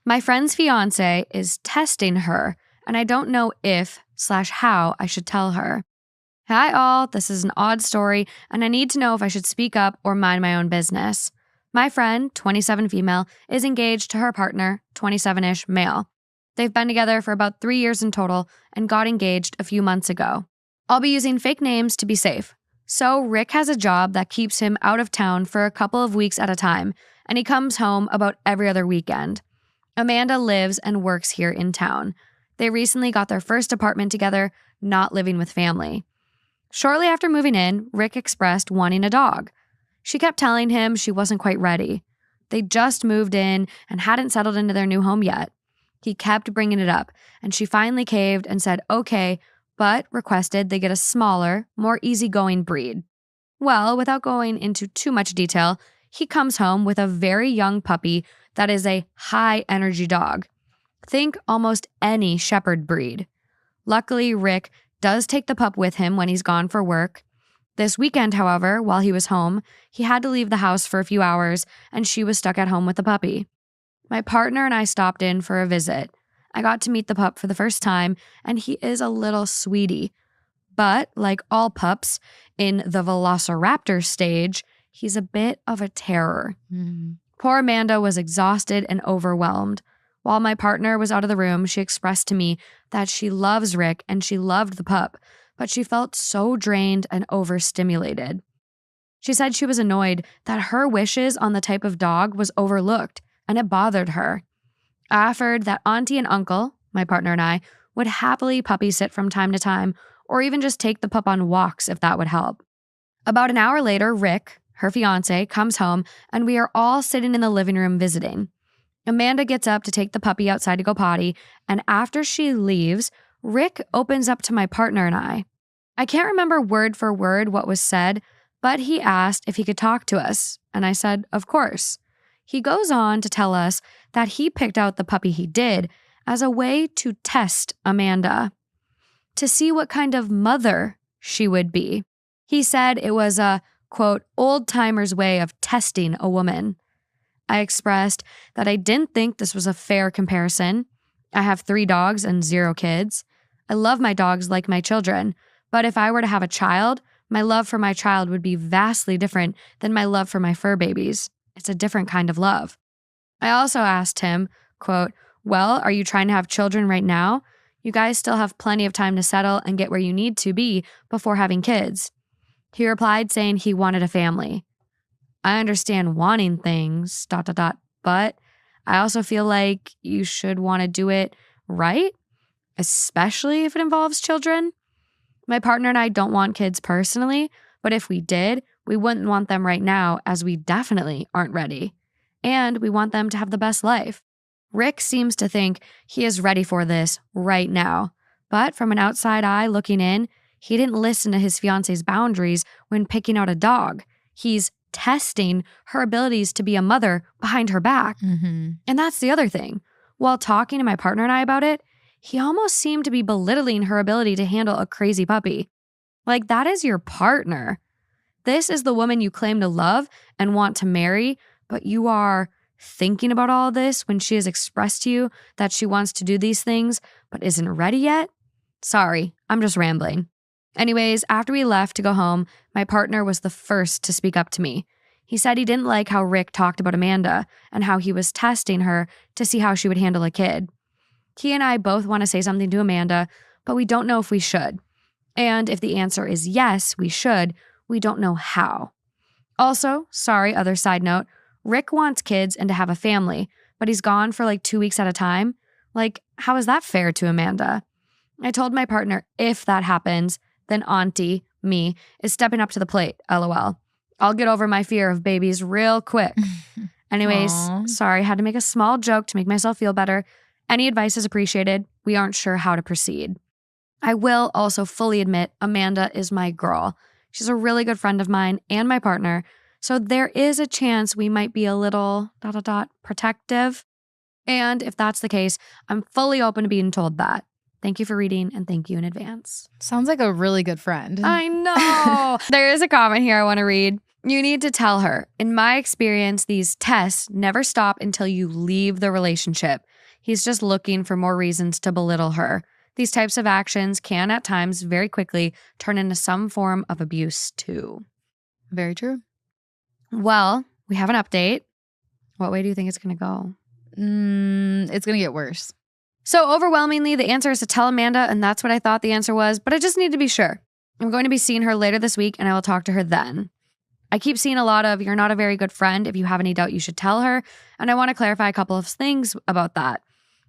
My friend's fiance is testing her, and I don't know if/how I should tell her. Hi all, this is an odd story, and I need to know if I should speak up or mind my own business. My friend, 27 female, is engaged to her partner, 27-ish male. They've been together for about 3 years in total and got engaged a few months ago. I'll be using fake names to be safe. So Rick has a job that keeps him out of town for a couple of weeks at a time, and he comes home about every other weekend. Amanda lives and works here in town. They recently got their first apartment together, not living with family. Shortly after moving in, Rick expressed wanting a dog. She kept telling him she wasn't quite ready. They just moved in and hadn't settled into their new home yet. He kept bringing it up, and she finally caved and said okay, but requested they get a smaller, more easygoing breed. Well, without going into too much detail, he comes home with a very young puppy that is a high-energy dog. Think almost any shepherd breed. Luckily, Rick does take the pup with him when he's gone for work. This weekend, however, while he was home, he had to leave the house for a few hours, and she was stuck at home with the puppy. My partner and I stopped in for a visit. I got to meet the pup for the first time, and he is a little sweetie. But, like all pups, in the velociraptor stage, he's a bit of a terror. Poor Amanda was exhausted and overwhelmed. While my partner was out of the room, she expressed to me that she loves Rick and she loved the pup, but she felt so drained and overstimulated. She said she was annoyed that her wishes on the type of dog was overlooked, and it bothered her. I offered that auntie and uncle, my partner and I, would happily puppy sit from time to time, or even just take the pup on walks if that would help. About an hour later, Rick, her fiance, comes home, and we are all sitting in the living room visiting. Amanda gets up to take the puppy outside to go potty, and after she leaves, Rick opens up to my partner and I. I can't remember word for word what was said, but he asked if he could talk to us, and I said, of course. He goes on to tell us that he picked out the puppy he did as a way to test Amanda, to see what kind of mother she would be. He said it was a, quote, old-timer's way of testing a woman. I expressed that I didn't think this was a fair comparison. I have 3 dogs and 0 kids. I love my dogs like my children, but if I were to have a child, my love for my child would be vastly different than my love for my fur babies. It's a different kind of love. I also asked him, quote, well, are you trying to have children right now? You guys still have plenty of time to settle and get where you need to be before having kids. He replied saying he wanted a family. I understand wanting things, ... but I also feel like you should want to do it right, especially if it involves children. My partner and I don't want kids personally, but if we did, we wouldn't want them right now, as we definitely aren't ready. And we want them to have the best life. Rick seems to think he is ready for this right now, but from an outside eye looking in, he didn't listen to his fiance's boundaries when picking out a dog. He's testing her abilities to be a mother behind her back. And that's the other thing. While talking to my partner and I about it, he almost seemed to be belittling her ability to handle a crazy puppy. Like, that is your partner. This is the woman you claim to love and want to marry, but you are thinking about all this when she has expressed to you that she wants to do these things but isn't ready yet? Sorry, I'm just rambling. Anyways, after we left to go home, my partner was the first to speak up to me. He said he didn't like how Rick talked about Amanda and how he was testing her to see how she would handle a kid. He and I both want to say something to Amanda, but we don't know if we should. And if the answer is yes, we should, we don't know how. Also, sorry, other side note, Rick wants kids and to have a family, but he's gone for like 2 weeks at a time. Like, how is that fair to Amanda? I told my partner if that happens, then auntie, me, is stepping up to the plate, LOL. I'll get over my fear of babies real quick. Anyways, sorry, had to make a small joke to make myself feel better. Any advice is appreciated. We aren't sure how to proceed. I will also fully admit Amanda is my girl. She's a really good friend of mine and my partner, so there is a chance we might be a little ... protective. And if that's the case, I'm fully open to being told that. Thank you for reading, and thank you in advance. Sounds like a really good friend. I know. There is a comment here I want to read. You need to tell her, in my experience, these tests never stop until you leave the relationship. He's just looking for more reasons to belittle her. These types of actions can at times very quickly turn into some form of abuse too. Very true. Well, we have an update. What way do you think it's going to go? It's going to get worse. So overwhelmingly, the answer is to tell Amanda, and that's what I thought the answer was, but I just need to be sure. I'm going to be seeing her later this week, and I will talk to her then. I keep seeing a lot of, you're not a very good friend. If you have any doubt, you should tell her. And I want to clarify a couple of things about that.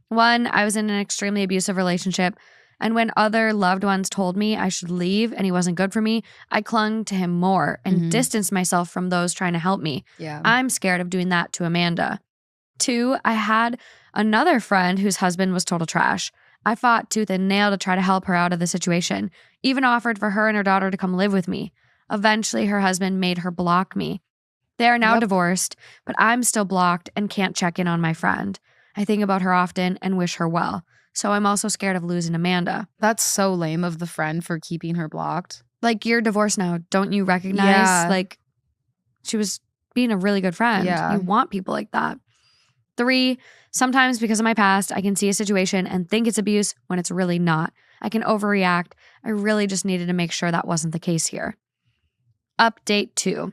One, I was in an extremely abusive relationship, and when other loved ones told me I should leave and he wasn't good for me, I clung to him more and distanced myself from those trying to help me. Yeah. I'm scared of doing that to Amanda. Two, I had another friend whose husband was total trash. I fought tooth and nail to try to help her out of the situation, even offered for her and her daughter to come live with me. Eventually, her husband made her block me. They are now divorced, but I'm still blocked and can't check in on my friend. I think about her often and wish her well. So I'm also scared of losing Amanda. That's so lame of the friend for keeping her blocked. Like, you're divorced now. Don't you recognize? Yeah. Like, she was being a really good friend. Yeah. You want people like that. 3, sometimes because of my past, I can see a situation and think it's abuse when it's really not. I can overreact. I really just needed to make sure that wasn't the case here. Update 2.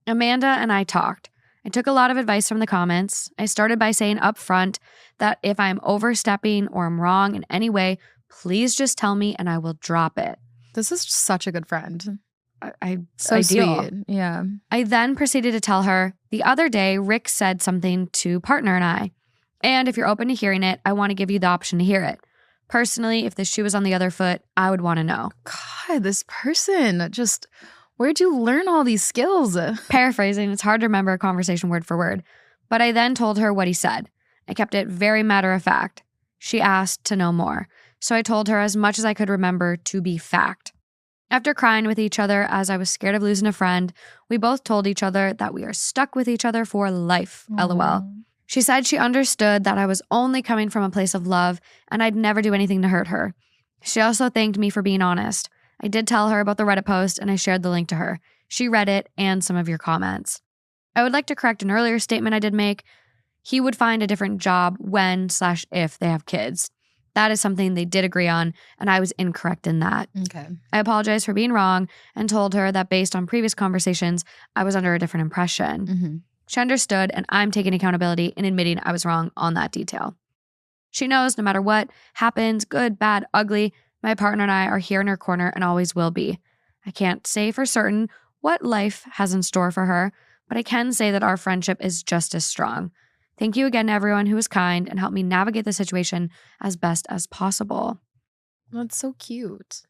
Amanda and I talked. I took a lot of advice from the comments. I started by saying up front that if I'm overstepping or I'm wrong in any way, please just tell me and I will drop it. This is such a good friend. So Ideal. sweet. Yeah. I then proceeded to tell her, the other day, Rick said something to partner and I. And if you're open to hearing it, I want to give you the option to hear it. Personally, if the shoe was on the other foot, I would want to know. God, this person just... Where'd you learn all these skills? Paraphrasing, it's hard to remember a conversation word for word. But I then told her what he said. I kept it very matter of fact. She asked to know more. So I told her as much as I could remember to be fact. After crying with each other as I was scared of losing a friend, we both told each other that we are stuck with each other for life, LOL. She said she understood that I was only coming from a place of love and I'd never do anything to hurt her. She also thanked me for being honest. I did tell her about the Reddit post and I shared the link to her. She read it and some of your comments. I would like to correct an earlier statement I did make. He would find a different job when/if they have kids. That is something they did agree on, and I was incorrect in that. Okay. I apologized for being wrong and told her that based on previous conversations, I was under a different impression. She understood, and I'm taking accountability in admitting I was wrong on that detail. She knows no matter what happens, good, bad, ugly, my partner and I are here in her corner and always will be. I can't say for certain what life has in store for her, but I can say that our friendship is just as strong. Thank you again to everyone who was kind and helped me navigate the situation as best as possible. That's so cute.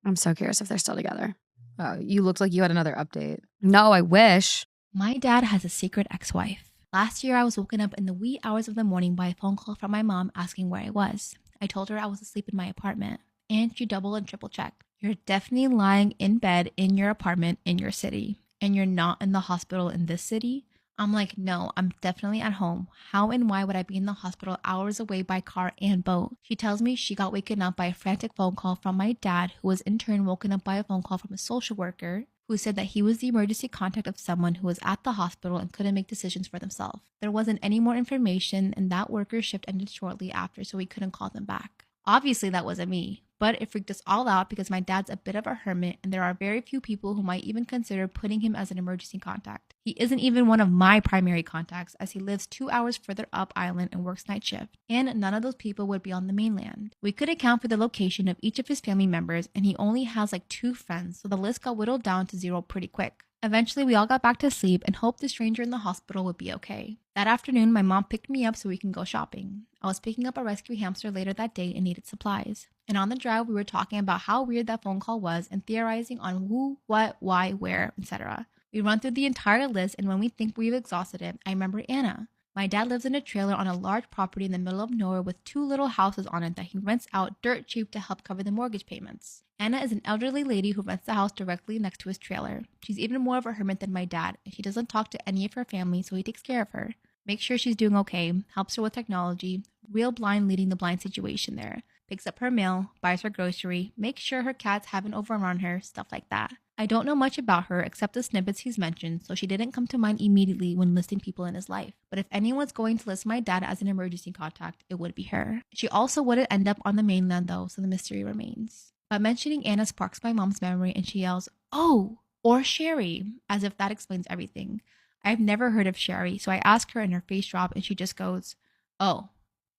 I'm so curious if they're still together. Oh, you looked like you had another update. No, I wish. My dad has a secret ex-wife. Last year, I was woken up in the wee hours of the morning by a phone call from my mom asking where I was. I told her I was asleep in my apartment, and she double and triple checked. You're definitely lying in bed in your apartment in your city, and you're not in the hospital in this city? I'm like, no, I'm definitely at home. How and why would I be in the hospital hours away by car and boat? She tells me she got waken up by a frantic phone call from my dad, who was in turn woken up by a phone call from a social worker who said that he was the emergency contact of someone who was at the hospital and couldn't make decisions for themselves. There wasn't any more information, and that worker's shift ended shortly after, so we couldn't call them back. Obviously, that wasn't me, but it freaked us all out because my dad's a bit of a hermit, and there are very few people who might even consider putting him as an emergency contact. He isn't even one of my primary contacts, as he lives 2 hours further up island and works night shift, and none of those people would be on the mainland. We could account for the location of each of his family members, and he only has like 2 friends, so the list got whittled down to 0 pretty quick. Eventually, we all got back to sleep and hoped the stranger in the hospital would be okay. That afternoon, my mom picked me up so we can go shopping. I was picking up a rescue hamster later that day and needed supplies. And on the drive, we were talking about how weird that phone call was and theorizing on who, what, why, where, etc. We run through the entire list, and when we think we've exhausted it, I remember Anna. My dad lives in a trailer on a large property in the middle of nowhere with 2 little houses on it that he rents out dirt cheap to help cover the mortgage payments. Anna is an elderly lady who rents the house directly next to his trailer. She's even more of a hermit than my dad, and she doesn't talk to any of her family, so he takes care of her. Makes sure she's doing okay, helps her with technology, real blind leading the blind situation there. Picks up her mail, buys her grocery, makes sure her cats haven't overrun her, stuff like that. I don't know much about her except the snippets he's mentioned, so she didn't come to mind immediately when listing people in his life. But if anyone's going to list my dad as an emergency contact, it would be her. She also wouldn't end up on the mainland though, so the mystery remains. But mentioning Anna sparks my mom's memory and she yells, "Oh, or Sherry," as if that explains everything. I've never heard of Sherry, so I ask her and her face drops and she just goes, "Oh,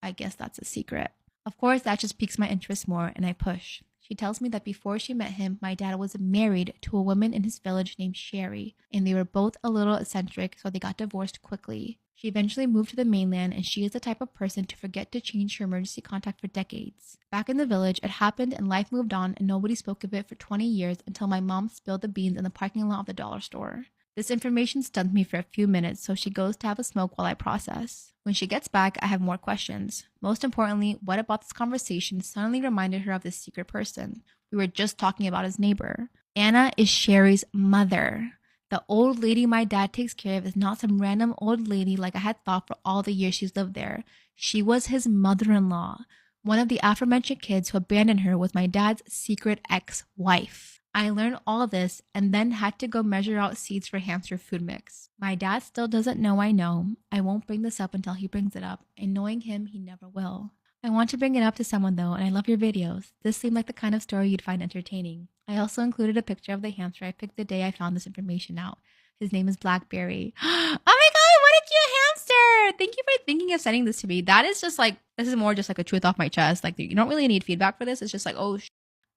I guess that's a secret." Of course, that just piques my interest more and I push. She tells me that before she met him, my dad was married to a woman in his village named Sherry, and they were both a little eccentric, so they got divorced quickly. She eventually moved to the mainland, and she is the type of person to forget to change her emergency contact for decades. Back in the village, it happened and life moved on, and nobody spoke of it for 20 years until my mom spilled the beans in the parking lot of the dollar store. This information stuns me for a few minutes, so she goes to have a smoke while I process. When she gets back, I have more questions. Most importantly, what about this conversation suddenly reminded her of this secret person? We were just talking about his neighbor. Anna is Sherry's mother. The old lady my dad takes care of is not some random old lady like I had thought for all the years she's lived there. She was his mother-in-law. One of the aforementioned kids who abandoned her was my dad's secret ex-wife. I learned all of this and then had to go measure out seeds for hamster food mix. My dad still doesn't know I know. I won't bring this up until he brings it up, and knowing him, he never will. I want to bring it up to someone though, and I love your videos. This seemed like the kind of story you'd find entertaining. I also included a picture of the hamster I picked the day I found this information out. His name is Blackberry. Oh my god, what a cute hamster! Thank you for thinking of sending this to me. That is just like, this is more just like a truth off my chest. Like, you don't really need feedback for this. It's just like,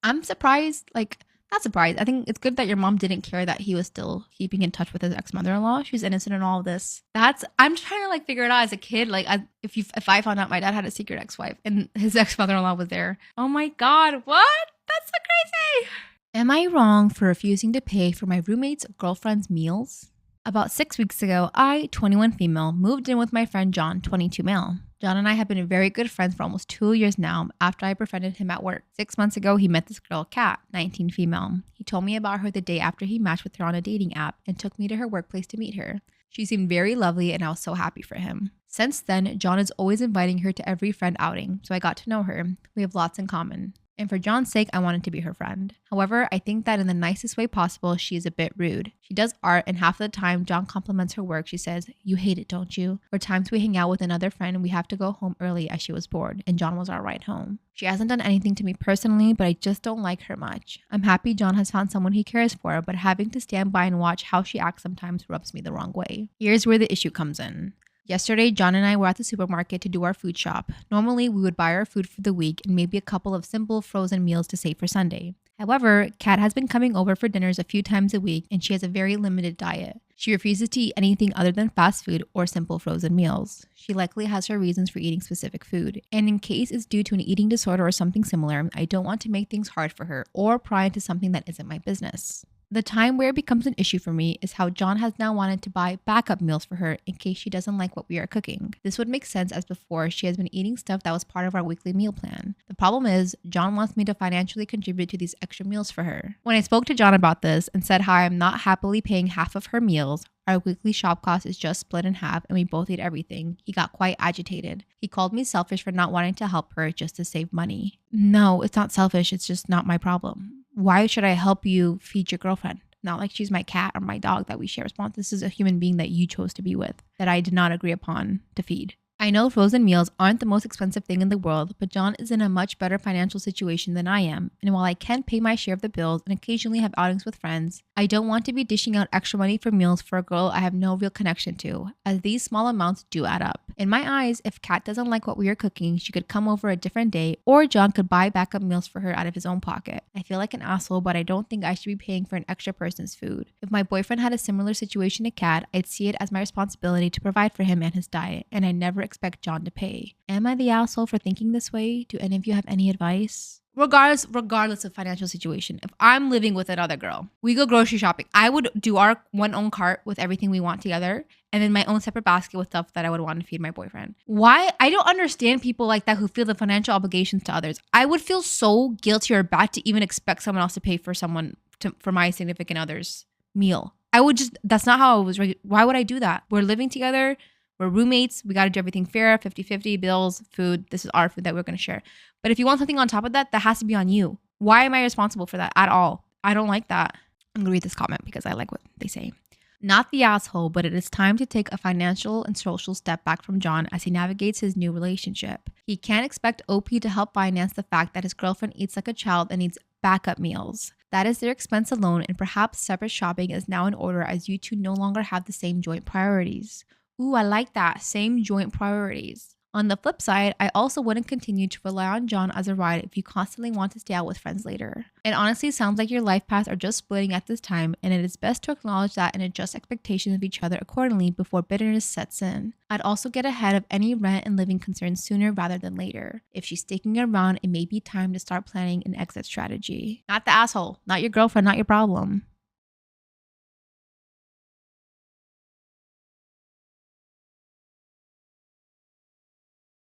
I'm surprised, like, not surprised. I think it's good that your mom didn't care that he was still keeping in touch with his ex-mother-in-law. She was innocent in all of this. I'm trying to like figure it out as a kid. Like if I found out my dad had a secret ex-wife and his ex-mother-in-law was there. Oh my god, what? That's so crazy. Am I wrong for refusing to pay for my roommate's girlfriend's meals? About 6 weeks ago, I, 21 female, moved in with my friend John, 22 male. John and I have been very good friends for almost 2 years now after I befriended him at work. 6 months ago, he met this girl, Kat, 19 female. He told me about her the day after he matched with her on a dating app and took me to her workplace to meet her. She seemed very lovely and I was so happy for him. Since then, John is always inviting her to every friend outing, so I got to know her. We have lots in common. And for John's sake, I wanted to be her friend. However, I think that in the nicest way possible, she is a bit rude. She does art, and half of the time John compliments her work. She says, "You hate it, don't you?" Or times we hang out with another friend and we have to go home early as she was bored, and John was our ride home. She hasn't done anything to me personally, but I just don't like her much. I'm happy John has found someone he cares for, but having to stand by and watch how she acts sometimes rubs me the wrong way. Here's where the issue comes in. Yesterday, John and I were at the supermarket to do our food shop. Normally, we would buy our food for the week and maybe a couple of simple frozen meals to save for Sunday. However, Kat has been coming over for dinners a few times a week and she has a very limited diet. She refuses to eat anything other than fast food or simple frozen meals. She likely has her reasons for eating specific food. And in case it's due to an eating disorder or something similar, I don't want to make things hard for her or pry into something that isn't my business. The time where it becomes an issue for me is how John has now wanted to buy backup meals for her in case she doesn't like what we are cooking. This would make sense as before she has been eating stuff that was part of our weekly meal plan. The problem is John wants me to financially contribute to these extra meals for her. When I spoke to John about this and said how I am not happily paying half of her meals, our weekly shop cost is just split in half and we both eat everything, he got quite agitated. He called me selfish for not wanting to help her just to save money. No, it's not selfish, it's just not my problem. Why should I help you feed your girlfriend? Not like she's my cat or my dog that we share responsibility. This is a human being that you chose to be with that I did not agree upon to feed. I know frozen meals aren't the most expensive thing in the world, but John is in a much better financial situation than I am. And while I can pay my share of the bills and occasionally have outings with friends, I don't want to be dishing out extra money for meals for a girl I have no real connection to, as these small amounts do add up. In my eyes, if Kat doesn't like what we are cooking, she could come over a different day, or John could buy backup meals for her out of his own pocket. I feel like an asshole, but I don't think I should be paying for an extra person's food. If my boyfriend had a similar situation to Kat, I'd see it as my responsibility to provide for him and his diet, and I never expect John to pay. Am I the asshole for thinking this way? Do any of you have any advice? Regardless of financial situation, if I'm living with another girl, we go grocery shopping, I would do our one own cart with everything we want together and then my own separate basket with stuff that I would want to feed my boyfriend. Why? I don't understand people like that who feel the financial obligations to others. I would feel so guilty or bad to even expect someone else to pay for for my significant other's meal. That's not how I was raised. Why would I do that? We're living together. We're roommates. We got to do everything fair, 50-50, bills, food. This is our food that we're going to share. But if you want something on top of that, that has to be on you. Why am I responsible for that at all? I don't like that. I'm going to read this comment because I like what they say. Not the asshole, but it is time to take a financial and social step back from John as he navigates his new relationship. He can't expect OP to help finance the fact that his girlfriend eats like a child and needs backup meals. That is their expense alone, and perhaps separate shopping is now in order as you two no longer have the same joint priorities. Ooh, I like that. Same joint priorities. On the flip side, I also wouldn't continue to rely on John as a ride if you constantly want to stay out with friends later. It honestly sounds like your life paths are just splitting at this time, and it is best to acknowledge that and adjust expectations of each other accordingly before bitterness sets in. I'd also get ahead of any rent and living concerns sooner rather than later. If she's sticking around, it may be time to start planning an exit strategy. Not the asshole, not your girlfriend, not your problem.